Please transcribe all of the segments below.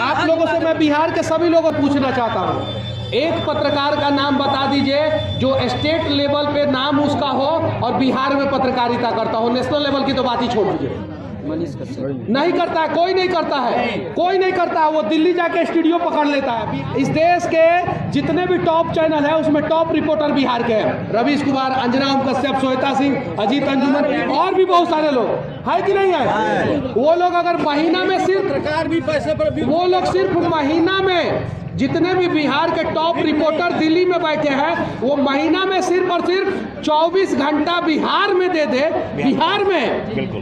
आप लोगों से मैं बिहार के सभी लोगों को पूछना चाहता हूँ, एक पत्रकार का नाम बता दीजिए जो स्टेट लेवल पे नाम उसका हो और बिहार में पत्रकारिता करता हो। नेशनल लेवल की तो बात ही छोड़ दीजिए, मनीष कश्यप नहीं करता है, कोई नहीं करता है, कोई नहीं करता है। वो दिल्ली जाके स्टूडियो पकड़ लेता है। इस देश के जितने भी टॉप चैनल है उसमें टॉप रिपोर्टर बिहार के हैं। रवीश कुमार, अंजना ओम कश्यप, श्वेता सिंह, अजीत अंजुमन और भी बहुत सारे लोग है कि नहीं है। वो लोग अगर महीना में सिर्फ सरकार भी पैसे पर वो लोग सिर्फ महीना में जितने भी बिहार के टॉप रिपोर्टर दिल्ली में बैठे हैं वो महीना में सिर्फ और सिर्फ 24 घंटा बिहार में दे दे,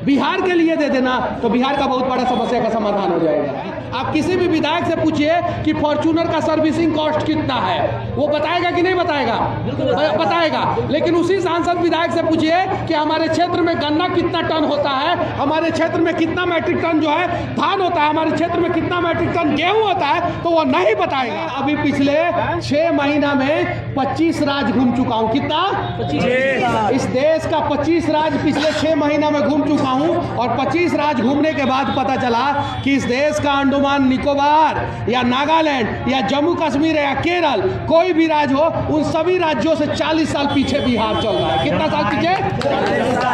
बिहार के लिए दे देना तो बिहार का बहुत बड़ा समस्या का समाधान हो जाएगा। आप किसी भी विधायक से पूछिए कि फॉर्च्यूनर का सर्विसिंग कॉस्ट कितना है, वो बताएगा कि नहीं बताएगा, बताएगा। लेकिन उसी सांसद विधायक से पूछिए कि हमारे क्षेत्र में गन्ना कितना टन होता है, हमारे क्षेत्र में कितना मैट्रिक टन जो है धान होता है, हमारे क्षेत्र में कितना मैट्रिक टन गेहूं होता है, तो वो नहीं बताएगा। अभी पिछले 6 महीना में 25 राज्य घूम चुका हूं। कितना? 25। इस देश का 25 राज्य पिछले 6 महीना में घूम चुका हूं और 25 राज्य घूमने के बाद पता चला कि इस देश का अंडमान निकोबार या नागालैंड या जम्मू कश्मीर या केरल कोई भी राज्य हो, उन सभी राज्यों से 40 साल पीछे बिहार चल रहा है। कितना साल पीछे?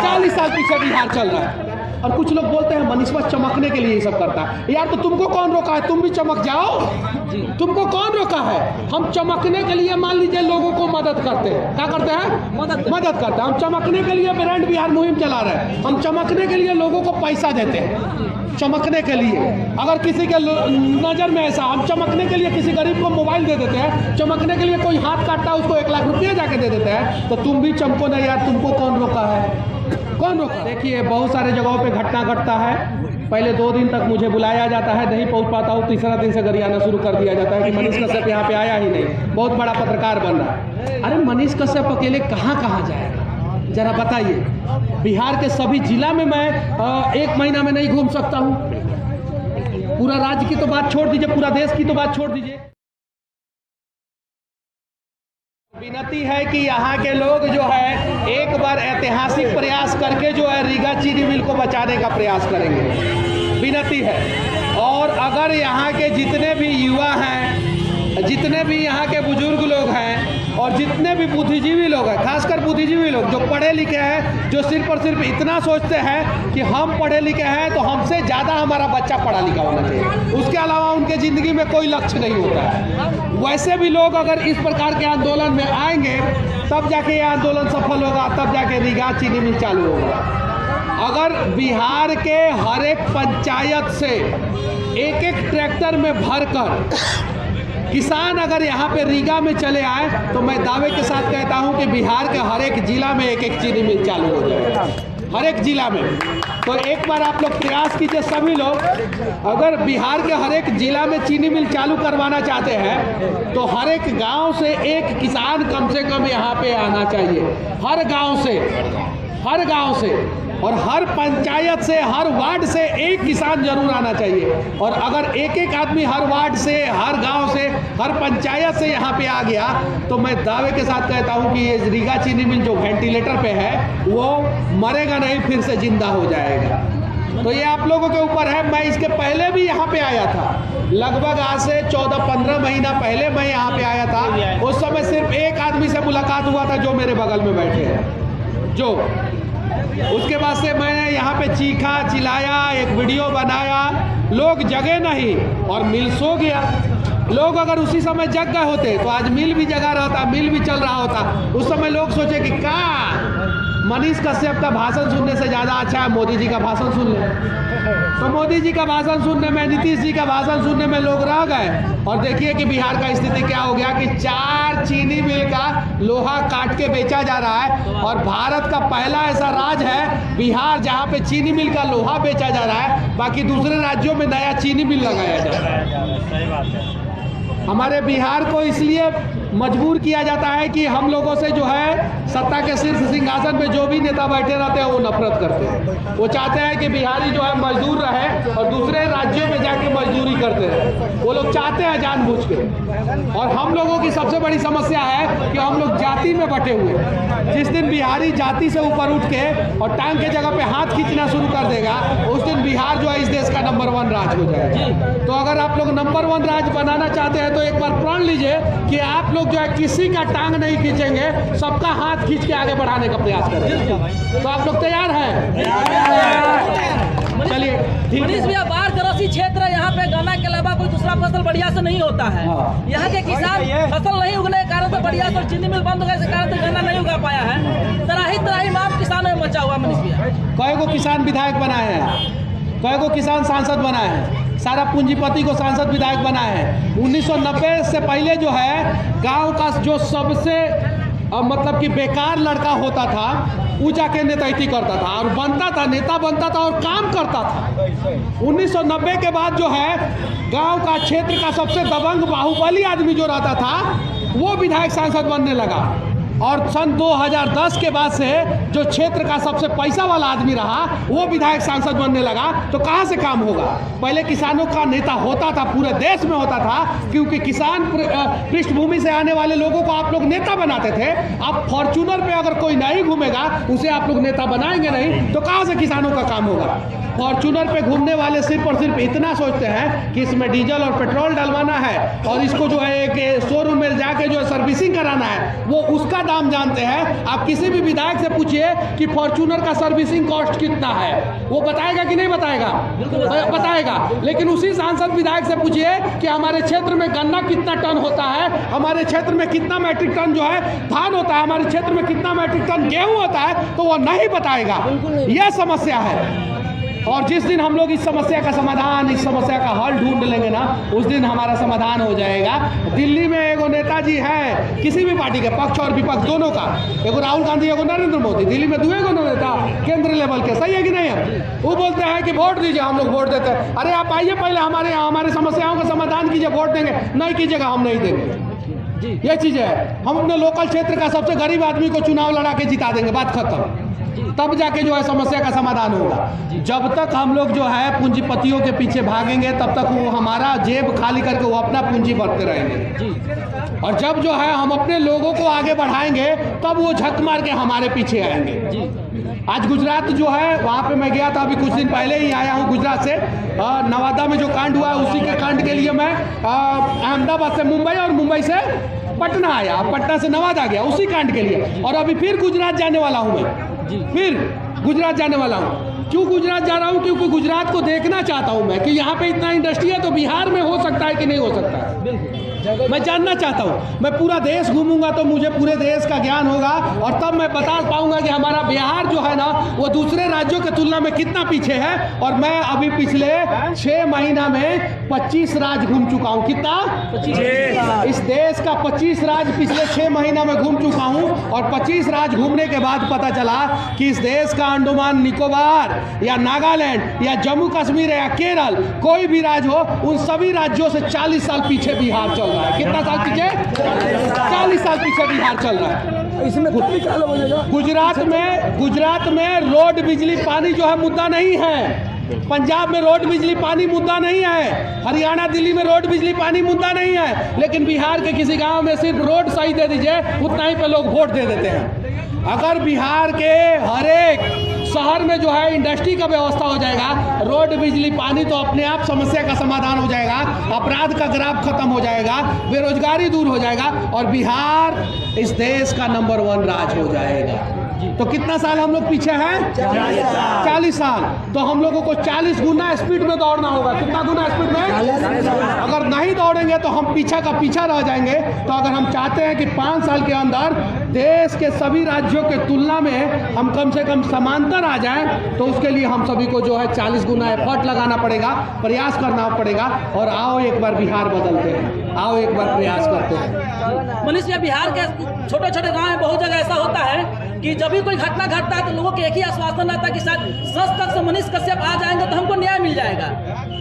40 साल पीछे बिहार चल रहा है। और कुछ लोग बोलते हैं मनीष बस चमकने के लिए ये सब करता है। यार तो तुमको कौन रोका है, तुम भी चमक जाओ। तुमको कौन रोका है? हम चमकने के लिए मान लीजिए लोगों को मदद करते हैं। क्या करते हैं? मदद करते हैं। हम चमकने के लिए ब्रांड बिहार मुहिम चला रहे हैं। हम चमकने के लिए लोगों को पैसा देते हैं, चमकने के लिए। अगर किसी के नज़र में ऐसा, हम चमकने के लिए किसी गरीब को मोबाइल दे देते हैं, चमकने के लिए कोई हाथ काटता है उसको 1 लाख रुपये जाके दे देते हैं। तो तुम भी चमको ना यार, तुमको कौन रोका है? कौन रोका? देखिए बहुत सारे जगहों पे घटना घटता है। पहले 2 दिन तक मुझे बुलाया जाता है, नहीं पहुंच पाता हूँ, तीसरा दिन से गरियाना शुरू कर दिया जाता है कि मनीष कश्यप यहाँ पे आया ही नहीं, बहुत बड़ा पत्रकार बन रहा है। अरे मनीष कश्यप अकेले कहाँ जाएगा जरा बताइए। बिहार के सभी जिला में मैं 1 महीना में नहीं घूम सकता हूँ। पूरा राज्य की तो बात छोड़ दीजिए, पूरा देश की तो बात छोड़ दीजिए। विनती है कि यहाँ के लोग जो है एक बार ऐतिहासिक प्रयास करके जो है रीगा चीनी मिल को बचाने का प्रयास करेंगे, विनती है। और अगर यहाँ के जितने भी युवा हैं, जितने भी यहाँ के बुजुर्ग लोग हैं और जितने भी बुद्धिजीवी लोग हैं, खासकर बुद्धिजीवी लोग जो पढ़े लिखे हैं, जो सिर्फ और सिर्फ इतना सोचते हैं कि हम पढ़े लिखे हैं तो हमसे ज़्यादा हमारा बच्चा पढ़ा लिखा होना चाहिए, उसके अलावा उनके ज़िंदगी में कोई लक्ष्य नहीं होता है, वैसे भी लोग अगर इस प्रकार के आंदोलन में आएंगे तब जाके ये आंदोलन सफल होगा, तब जाके रीगा चीनी मिल चालू होगा। अगर बिहार के हर एक पंचायत से एक एक ट्रैक्टर में भरकर किसान अगर यहाँ पे रीगा में चले आए तो मैं दावे के साथ कहता हूँ कि बिहार के हर एक जिला में एक एक चीनी मिल चालू हो जाएगा, हर एक जिला में। तो एक बार आप लोग प्रयास कीजिए, सभी लोग अगर बिहार के हर एक जिला में चीनी मिल चालू करवाना चाहते हैं तो हर एक गांव से एक किसान कम से कम यहाँ पे आना चाहिए, हर गांव से और हर पंचायत से, हर वार्ड से एक किसान जरूर आना चाहिए। और अगर एक एक आदमी हर वार्ड से, हर गांव से, हर पंचायत से यहाँ पे आ गया तो मैं दावे के साथ कहता हूँ कि ये रीगा चीनी मिल जो वेंटिलेटर पे है वो मरेगा नहीं, फिर से जिंदा हो जाएगा। तो ये आप लोगों के ऊपर है। मैं इसके पहले भी यहाँ पे आया था, लगभग आज से 14-15 महीना पहले मैं यहाँ पे आया था। उस समय सिर्फ एक आदमी से मुलाकात हुआ था जो मेरे बगल में बैठे हैं, जो उसके बाद से मैंने यहाँ पे चीखा चिल्लाया, एक वीडियो बनाया, लोग जगे नहीं और मिल सो गया। लोग अगर उसी समय जग गए होते तो आज मिल भी जगा रहता, मिल भी चल रहा होता। उस समय लोग सोचे कि क्या मनीष कश्यप का भाषण सुनने से ज़्यादा अच्छा है मोदी जी का भाषण सुन ले। तो मोदी जी का भाषण सुनने में, नीतीश जी का भाषण सुनने में लोग रह गए। और देखिए कि बिहार का स्थिति क्या हो गया कि 4 चीनी मिल का लोहा काट के बेचा जा रहा है। और भारत का पहला ऐसा राज्य है बिहार जहाँ पे चीनी मिल का लोहा बेचा जा रहा है, बाकी दूसरे राज्यों में नया चीनी मिल लगाया जा रहा है। सही बात है। हमारे बिहार को इसलिए मजबूर किया जाता है कि हम लोगों से जो है सत्ता के शीर्ष सिंहासन पे जो भी नेता बैठे रहते हैं वो नफरत करते हैं। वो चाहते हैं कि बिहारी जो है मजदूर रहे और दूसरे राज्यों में जाके मजदूरी करते हैं। वो लोग चाहते हैं जानबूझ के। और हम लोगों की सबसे बड़ी समस्या है कि हम लोग जाति में बटे हुए हैं। जिस दिन बिहारी जाति से ऊपर उठ के और टांग के जगह पे हाथ खींचना शुरू कर देगा, उस दिन बिहार जो है इस देश का नंबर 1 राज्य हो जाएगा। तो अगर आप लोग नंबर 1 राज्य बनाना चाहते हैं तो एक बार प्रण लीजिए कि आप लोग जो है किसी का टांग नहीं खींचेंगे, सबका हाथ खींच के आगे बढ़ाने का प्रयास करेंगे। तो आप लोग तैयार हैं? चलिए मनीष भैया, बाढ़ ग्रसित क्षेत्र है, यहाँ पे गन्ना के अलावा कोई दूसरा फसल बढ़िया से नहीं होता है। यहाँ के किसान फसल नहीं उगने के कारण से बढ़िया से चीनी मिल बंद हो गए, कारण से गन्ना नहीं उगा पाया है। तराही माम किसानों में मचा हुआ मनीष भैया। कई को किसान विधायक बनाए हैं, कई को किसान सांसद बनाए हैं, सारा पूंजीपति को सांसद विधायक बनाए हैं। 1990 से पहले जो है गांव का जो सबसे मतलब कि बेकार लड़का होता था, वो जाके नेतृत्व करता था और बनता था, नेता बनता था और काम करता था। 1990 के बाद जो है गांव का क्षेत्र का सबसे दबंग बाहुबली आदमी जो रहता था, वो विधायक सांसद बनने लगा। और सन 2010 के बाद से जो क्षेत्र का सबसे पैसा वाला आदमी रहा, वो विधायक सांसद बनने लगा। तो कहाँ से काम होगा? पहले किसानों का नेता होता था, पूरे देश में होता था, क्योंकि किसान पृष्ठभूमि से आने वाले लोगों को आप लोग नेता बनाते थे। अब फॉर्च्यूनर पे अगर कोई नहीं घूमेगा, उसे आप लोग नेता बनाएंगे नहीं, तो कहाँ से किसानों का काम होगा? फॉर्च्यूनर पे घूमने वाले सिर्फ और सिर्फ इतना सोचते हैं कि इसमें डीजल और पेट्रोल डलवाना है और इसको जो है एक शोरूम में जाके जो है सर्विसिंग कराना है, वो उसका दाम जानते हैं। आप किसी भी विधायक से पूछिए कि फॉर्च्यूनर का सर्विसिंग कॉस्ट कितना है, वो बताएगा कि नहीं बताएगा? बताएगा। लेकिन उसी सांसद विधायक से पूछिए कि हमारे क्षेत्र में गन्ना कितना टन होता है, हमारे क्षेत्र में कितना मैट्रिक टन जो है धान होता है, हमारे क्षेत्र में कितना मैट्रिक टन गेहूं होता है, तो वो नहीं बताएगा। यह समस्या है। और जिस दिन हम लोग इस समस्या का समाधान, इस समस्या का हल ढूंढ लेंगे ना, उस दिन हमारा समाधान हो जाएगा। दिल्ली में एगो नेताजी है, किसी भी पार्टी के, पक्ष और विपक्ष दोनों का, एगो राहुल गांधी, एगो नरेंद्र मोदी। दिल्ली में दुए गो नेता केंद्र लेवल के, सही है कि नहीं है? वो बोलते हैं कि वोट दीजिए, हम लोग वोट देते हैं। अरे आप आइए पहले हमारे यहाँ, हमारे समस्याओं का समाधान कीजिए, वोट देंगे। नहीं कीजिएगा, हम नहीं देंगे। ये चीज़ है। हम अपने लोकल क्षेत्र का सबसे गरीब आदमी को चुनाव लड़ा के जिता देंगे, बात खत्म। तब जाके जो है समस्या का समाधान होगा। जब तक हम लोग जो है पूंजीपतियों के पीछे भागेंगे, तब तक वो हमारा जेब खाली करके वो अपना पूंजी भरते रहेंगे। और जब जो है हम अपने लोगों को आगे बढ़ाएंगे, तब वो झक मार के हमारे पीछे आएंगे। आज गुजरात जो है, वहाँ पे मैं गया था, अभी कुछ दिन पहले ही आया हूँ गुजरात से। नवादा में जो कांड हुआ है, उसी के कांड के लिए मैं अहमदाबाद से मुंबई और मुंबई से पटना आया, पटना से नवादा गया उसी कांड के लिए। और अभी फिर गुजरात जाने वाला हूँ मैं, फिर गुजरात जाने वाला हूँ। क्यों गुजरात जा रहा हूँ? क्योंकि गुजरात को देखना चाहता हूँ मैं कि यहाँ पे इतना इंडस्ट्री है, तो बिहार में हो सकता है कि नहीं हो सकता है, मैं जानना चाहता हूँ। मैं पूरा देश घूमूंगा तो मुझे पूरे देश का ज्ञान होगा, और तब मैं बता पाऊंगा कि हमारा बिहार जो है ना, वो दूसरे राज्यों की तुलना में कितना पीछे है। और मैं अभी पिछले 6 महीना में 25 राज्य घूम चुका हूँ। कितना? 25। इस देश का 25 राज्य पिछले 6 महीना में घूम चुका हूँ। और 25 राज्य घूमने के बाद पता चला कि इस देश का अंडमान निकोबार या नागालैंड या जम्मू कश्मीर या केरल, कोई भी राज्य हो, उन सभी राज्यों से 40 साल पीछे बिहार चल रहा है। कितना साल पीछे? 40 साल पीछे बिहार चल रहा है। इसमें गुजरात में रोड, बिजली, पानी जो है मुद्दा नहीं है। पंजाब में रोड, बिजली, पानी मुद्दा नहीं है। हरियाणा, दिल्ली में रोड, बिजली, पानी मुद्दा नहीं है। लेकिन बिहार के किसी गांव में सिर्फ रोड सही दे दीजिए, उतना ही पे लोग वोट दे देते हैं। अगर बिहार के हर एक शहर में जो है इंडस्ट्री का व्यवस्था हो जाएगा, रोड, बिजली, पानी, तो अपने आप समस्या का समाधान हो जाएगा, अपराध का ग्राफ खत्म हो जाएगा, बेरोजगारी दूर हो जाएगा, और बिहार इस देश का नंबर 1 राज्य हो जाएगा। तो कितना साल हम लोग पीछे हैं? 40 साल। तो हम लोगों को 40 गुना स्पीड में दौड़ना होगा। कितना गुना स्पीड में? अगर नहीं दौड़ेंगे तो हम पीछा का पीछा रह जाएंगे। तो अगर हम चाहते हैं कि 5 साल के अंदर देश के सभी राज्यों के तुलना में हम कम से कम समांतर आ जाएं, तो उसके लिए हम सभी को जो है 40 गुना एफर्ट लगाना पड़ेगा, प्रयास करना पड़ेगा। और आओ एक बार बिहार बदलते हैं, आओ एक बार प्रयास करते हैं। मनीष भैया, बिहार के छोटे छोटे गाँव में बहुत जगह ऐसा होता है कि जब भी कोई घटना घटता है तो लोगों के एक ही आश्वासन रहता है कि शायद 10 तक से मनीष कश्यप आ जाएंगे तो हमको न्याय मिल जाएगा।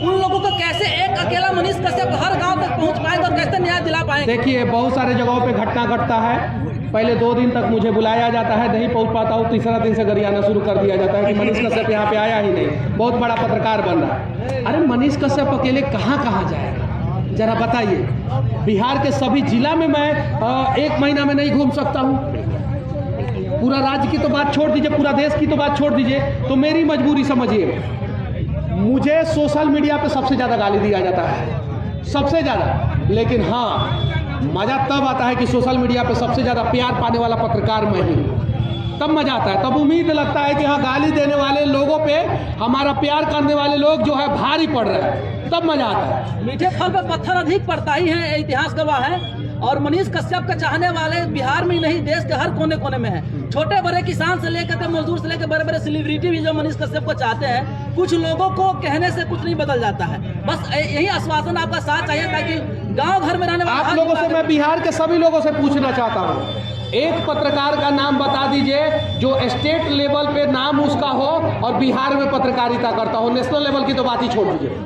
उन लोगों को कैसे एक अकेला मनीष कश्यप हर गांव तक पहुंच पाएंगे और कैसे न्याय दिला पाएंगे? देखिए, बहुत सारे जगहों पे घटना घटता है। पहले 2 दिन तक मुझे बुलाया जाता है, नहीं पहुंच पाता हूँ, तीसरा दिन से गरियाना शुरू कर दिया जाता है कि मनीष कश्यप यहाँ पे आया ही नहीं, बहुत बड़ा पत्रकार बन रहा है। अरे मनीष कश्यप अकेले कहाँ जाएगा? जरा बताइए, बिहार के सभी जिला में मैं 1 महीना में नहीं घूम सकता हूँ। पूरा राज्य की तो बात छोड़ दीजिए, पूरा देश की तो बात छोड़ दीजिए, तो मेरी मजबूरी समझिए। मुझे सोशल मीडिया पे सबसे ज़्यादा गाली दिया जाता है, सबसे ज़्यादा। लेकिन हाँ, मज़ा तब आता है कि सोशल मीडिया पे सबसे ज़्यादा प्यार पाने वाला पत्रकार मैं ही, तब मज़ा आता है। तब उम्मीद लगता है कि हाँ, गाली देने वाले लोगों पे हमारा प्यार करने वाले लोग जो है भारी पड़ रहे हैं, तब मज़ा आता है। मीठे फल पर पत्थर अधिक पड़ता ही है, इतिहास गवाह है। और मनीष कश्यप का चाहने वाले बिहार में ही नहीं, देश के हर कोने कोने में है। छोटे बड़े किसान से लेकर के मजदूर से लेकर बड़े बड़े सेलिब्रिटी भी जो मनीष कश्यप को चाहते हैं। कुछ लोगों को कहने से कुछ नहीं बदल जाता है, बस यही आश्वासन आपका साथ चाहिए, ताकि गांव घर में रहने वाले आप लोगों से मैं बिहार के सभी लोगों से पूछना चाहता हूँ, एक पत्रकार का नाम बता दीजिए जो स्टेट लेवल पे नाम उसका हो और बिहार में पत्रकारिता करता हो। नेशनल लेवल की तो बात ही छोड़ दीजिए,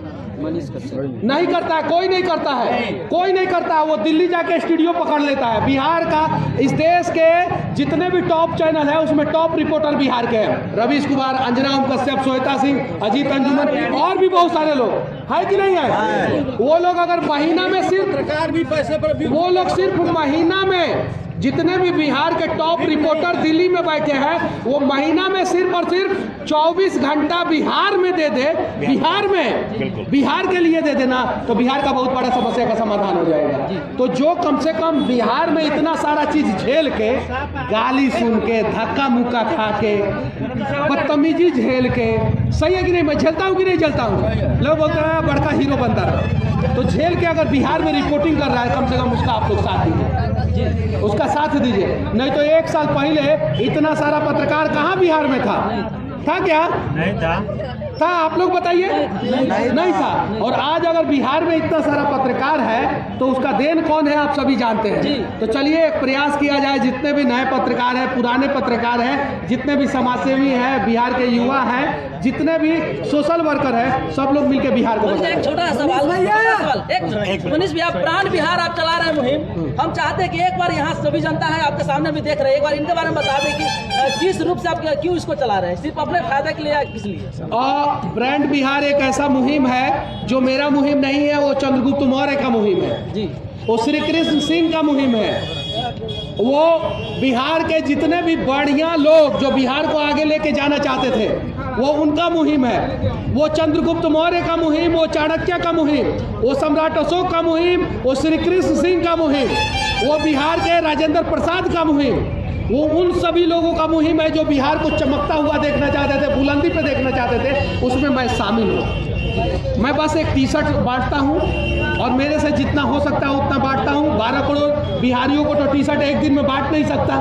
मनीष कश्यप नहीं करता है, कोई नहीं करता है, कोई नहीं करता है। वो दिल्ली जाके स्टूडियो पकड़ लेता है। बिहार का, इस देश के जितने भी टॉप चैनल है उसमें टॉप रिपोर्टर बिहार के हैं। रवीश कुमार, अंजना ओम कश्यप, श्वेता सिंह, अजीत अंजुमन और भी बहुत सारे लोग है कि नहीं है। वो लोग अगर महीना में सिर्फ सरकार भी पैसे पर वो लोग सिर्फ महीना में जितने भी बिहार के टॉप रिपोर्टर दिल्ली में बैठे हैं, वो महीना में सिर्फ और सिर्फ 24 घंटा बिहार में दे दे, बिहार में, बिहार के लिए दे देना, तो बिहार का बहुत बड़ा समस्या का समाधान हो जाएगा। तो जो कम से कम बिहार में इतना सारा चीज झेल के, गाली सुन के, धक्का मुक्का खा के, बदतमीजी झेल के, सही है कि नहीं, मैं झेलता हूँ कि नहीं झेलता हूँ। लोग बोलते हैं बड़का हीरो बनता रहा, तो झेल के अगर बिहार में रिपोर्टिंग कर रहा है, कम से कम उसका आप लोग साथ दीजिए, उसका साथ दीजिए। नहीं तो 1 साल पहले इतना सारा पत्रकार कहाँ बिहार में था क्या? नहीं था। आप लोग बताइए, नहीं था। और आज अगर बिहार में इतना सारा पत्रकार है तो उसका देन कौन है आप सभी जानते हैं। तो चलिए एक प्रयास किया जाए, जितने भी नए पत्रकार हैं, पुराने पत्रकार हैं, जितने भी समाजसेवी हैं, बिहार के युवा हैं, जितने भी सोशल वर्कर हैं, सब लोग मिलकर बिहार को एक छोटा सा सवाल, एक मनीष भैया, प्राण बिहार आप चला रहे हैं मुहिम, हम चाहते हैं कि एक बार यहाँ सभी जनता है आपके सामने भी देख रहे हैं, एक बार इनके बारे में बता दें कि किस रूप से आप क्यों इसको चला रहे हैं, सिर्फ अपने फायदे के लिए या किस लिए? ब्रांड बिहार एक ऐसा मुहिम है जो मेरा मुहिम नहीं है, वो चंद्रगुप्त मौर्य का मुहिम है जी, वो श्री कृष्ण सिंह का मुहिम है। वो बिहार के जितने भी बढ़िया लोग जो बिहार को आगे लेके जाना चाहते थे, वो उनका मुहिम है। वो चंद्रगुप्त मौर्य का मुहिम, वो चाणक्य का मुहिम, वो सम्राट अशोक का मुहिम, वो श्री कृष्ण सिंह का मुहिम, वो बिहार के राजेंद्र प्रसाद का मुहिम, वो उन सभी लोगों का मुहिम है जो बिहार को चमकता हुआ देखना चाहते थे, बुलंदी पे देखना चाहते थे। उसमें मैं शामिल हूँ। मैं बस एक टी-शर्ट बांटता हूँ और मेरे से जितना हो सकता है उतना बांटता हूँ। 12 करोड़ बिहारियों को तो टी-शर्ट एक दिन में बांट नहीं सकता।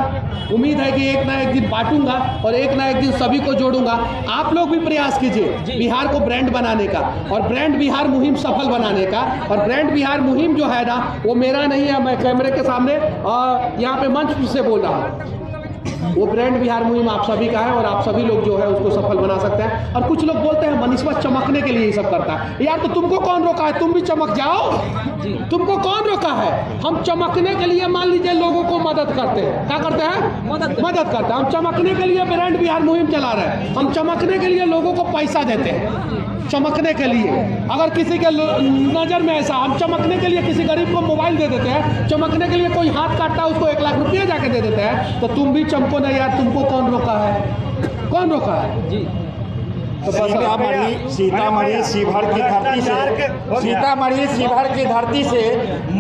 उम्मीद है कि एक ना एक दिन बांटूंगा और एक ना एक दिन सभी को जोड़ूंगा। आप लोग भी प्रयास कीजिए बिहार को ब्रांड बनाने का और ब्रांड बिहार मुहिम सफल बनाने का। और ब्रांड बिहार मुहिम जो है ना, वो मेरा नहीं है, मैं कैमरे के सामने यहाँ पे मंच से बोल रहा हूँ। वो ब्रांड बिहार मुहिम आप सभी का है और आप सभी लोग जो है उसको सफल बना सकते हैं। और कुछ लोग बोलते हैं मनीषवा चमकने के लिए ये सब करता है। यार तो तुमको कौन रोका है, तुम भी चमक जाओ। तुमको कौन रोका है? हम चमकने के लिए मान लीजिए लोगों को मदद करते हैं। क्या करते हैं? मदद करते हैं। हम चमकने के लिए ब्रांड बिहार मुहिम चला रहे हैं। हम चमकने के लिए लोगों को पैसा देते हैं, चमकने के लिए। अगर किसी के नज़र में ऐसा, हम चमकने के लिए किसी गरीब को मोबाइल दे देते हैं, चमकने के लिए कोई हाथ काटता है उसको 1 लाख रुपये जाके दे देते हैं। तो तुम भी चमको ना यार, तुमको कौन रोका है? कौन रोका है जी? तो सीतामढ़ी शिवहर की धरती से, सीतामढ़ी शिवहर की धरती से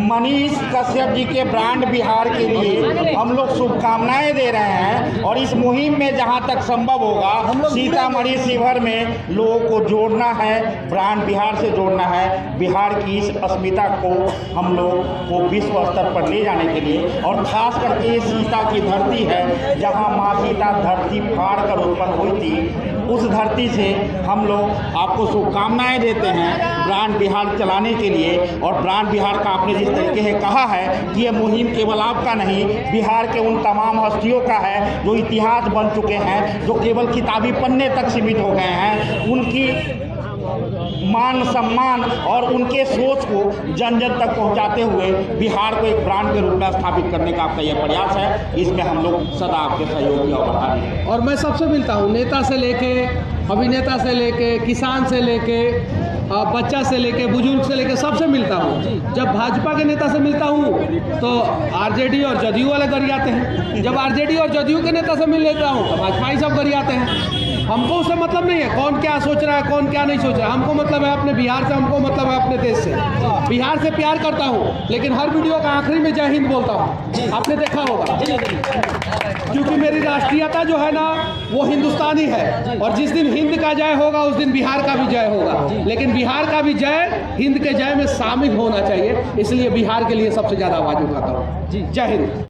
मनीष कश्यप जी के ब्रांड बिहार के लिए हम लोग शुभकामनाएं दे रहे हैं। और इस मुहिम में जहां तक संभव होगा सीतामढ़ी शिवहर में लोगों को जोड़ना है, ब्रांड बिहार से जोड़ना है। बिहार की इस अस्मिता को हम लोग को विश्व स्तर पर ले जाने के लिए, और खास करके ये सीता की धरती है जहाँ माँ सीता धरती फाड़ कर उत्पन्न हुई थी, उस धरती से हम लोग आपको शुभकामनाएं देते हैं ब्रांड बिहार चलाने के लिए। और ब्रांड बिहार का आपने जिस तरीके से कहा है कि ये मुहिम केवल आपका नहीं, बिहार के उन तमाम हस्तियों का है जो इतिहास बन चुके हैं, जो केवल किताबी पन्ने तक सीमित हो गए हैं। उनकी मान सम्मान और उनके सोच को जन जन तक पहुंचाते हुए बिहार को एक ब्रांड के रूप में स्थापित करने का आपका यह प्रयास है। इसमें हम लोग सदा आपके सहयोगी और आभारी हैं। और मैं सबसे मिलता हूँ, नेता से लेके, अभिनेता से लेके, किसान से लेके, बच्चा से लेके बुजुर्ग से लेके सबसे मिलता हूँ। जब भाजपा के नेता से मिलता हूँ तो आरजेडी और जदयू वाले गरियाते हैं, जब आरजेडी और जदयू के नेता से मिल लेता हूँ तो भाजपा ही सब गरियाते हैं। हमको उससे मतलब नहीं है कौन क्या सोच रहा है कौन क्या नहीं सोच रहा है, हमको मतलब है अपने बिहार से, हमको मतलब है अपने देश से। बिहार से प्यार करता हूँ, लेकिन हर वीडियो का आखिरी में जय हिंद बोलता हूँ, आपने देखा होगा, क्योंकि मेरी राष्ट्रीयता जो है ना वो हिंदुस्तानी है, और जिस दिन हिंद का जय होगा उस दिन बिहार का भी जय होगा, लेकिन बिहार का भी जय हिंद के जय में शामिल होना चाहिए, इसलिए बिहार के लिए सबसे ज़्यादा आवाज़ उठाता हूँ। जय हिंद।